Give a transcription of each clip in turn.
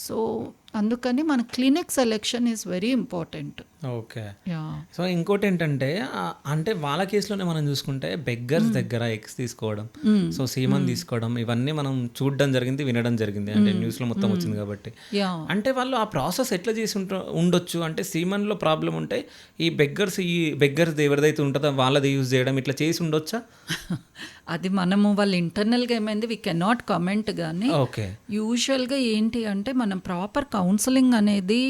So అందుకని మన clinic selection is very important. Okay. Yeah so ఇంకోటి ఏంటంటే అంటే వాళ్ళ కేసులోనే మనం చూసుకుంటే బెగ్గర్స్ దగ్గర ఎగ్స్ తీసుకోవడం, సో సీమన్ తీసుకోవడం, ఇవన్నీ మనం చూడడం జరిగింది, వినడం జరిగింది, అంటే న్యూస్లో మొత్తం వచ్చింది కాబట్టి. యా అంటే వాళ్ళు ఆ ప్రాసెస్ ఎట్లా చేసి ఉండొచ్చు, అంటే సీమన్లో ప్రాబ్లం ఉంటే ఈ బెగ్గర్స్ ఎవరిదైతే ఉంటుందో వాళ్ళది యూజ్ చేయడం ఇట్లా చేసి ఉండొచ్చా? అది మనము వాళ్ళు ఇంటర్నల్గా ఏమైంది వీ కెనాట్ కమెంట్, కానీ ఓకే. యూజువల్గా ఏంటి అంటే మనం ప్రాపర్ కౌన్సిలింగ్ అనేది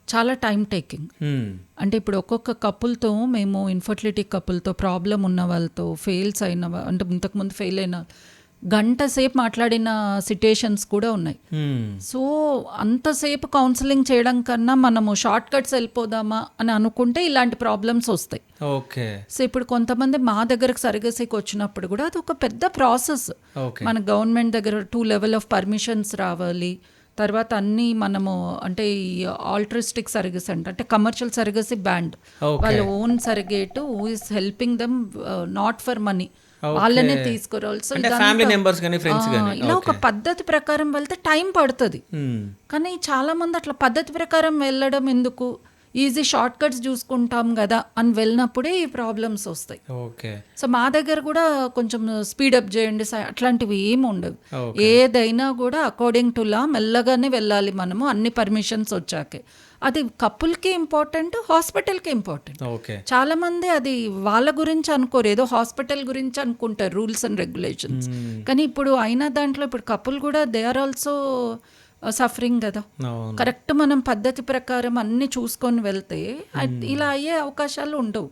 చాలా టైం టేకింగ్. అంటే ఇప్పుడు ఒక్కొక్క కపుల్తో మేము ఇన్ఫర్టిలిటీ కపుల్తో ప్రాబ్లం ఉన్న వాళ్ళతో ఫెయిల్స్ అయిన అంటే ఇంతకుముందు ఫెయిల్ అయిన గంట సేపు మాట్లాడిన సిట్యుయేషన్స్ కూడా ఉన్నాయి. సో అంతసేపు కౌన్సిలింగ్ చేయడం కన్నా మనము షార్ట్ కట్స్ వెళ్ళిపోదామా అని అనుకుంటే ఇలాంటి ప్రాబ్లమ్స్ వస్తాయి. ఓకే. సో ఇప్పుడు కొంతమంది మా దగ్గరకు సర్గసీకి వచ్చినప్పుడు కూడా అది ఒక పెద్ద ప్రాసెస్. ఓకే. మన గవర్నమెంట్ దగ్గర 2 లెవెల్ ఆఫ్ పర్మిషన్స్ రావాలి. తర్వాత అన్నీ మనము అంటే ఈ ఆల్ట్రిస్టిక్ సర్గస్ అంటే కమర్షియల్ సర్గసీ బ్యాండ్, వాళ్ళ own surrogate who is helping them not for money, వాళ్ళనే తీసుకురావాలి. సో ఇలా ఒక పద్ధతి ప్రకారం వెళ్తే టైం పడుతుంది. కానీ చాలా మంది అట్లా పద్ధతి ప్రకారం వెళ్ళడం ఎందుకు, ఈజీ షార్ట్ కట్స్ చూసుకుంటాం కదా అని వెళ్ళినప్పుడే ఈ ప్రాబ్లమ్స్ వస్తాయి. సో మా దగ్గర కూడా కొంచెం స్పీడప్ చేయండి అట్లాంటివి ఏమి ఉండవు. ఏదైనా కూడా అకార్డింగ్ టు లా మెల్లగానే వెళ్ళాలి మనము, అన్ని పర్మిషన్స్ వచ్చాకే. అది కపుల్కి ఇంపార్టెంట్, హాస్పిటల్కి ఇంపార్టెంట్. చాలా మంది అది వాళ్ళ గురించి అనుకోరు, ఏదో హాస్పిటల్ గురించి అనుకుంటారు రూల్స్ అండ్ రెగ్యులేషన్స్. కానీ ఇప్పుడు అయిన దాంట్లో ఇప్పుడు కపుల్ కూడా దే ఆర్ ఆల్సో సఫరింగ్ కదా. కరెక్ట్ మనం పద్ధతి ప్రకారం అన్ని చూసుకొని వెళ్తే ఇలా అయ్యే అవకాశాలు ఉండవు.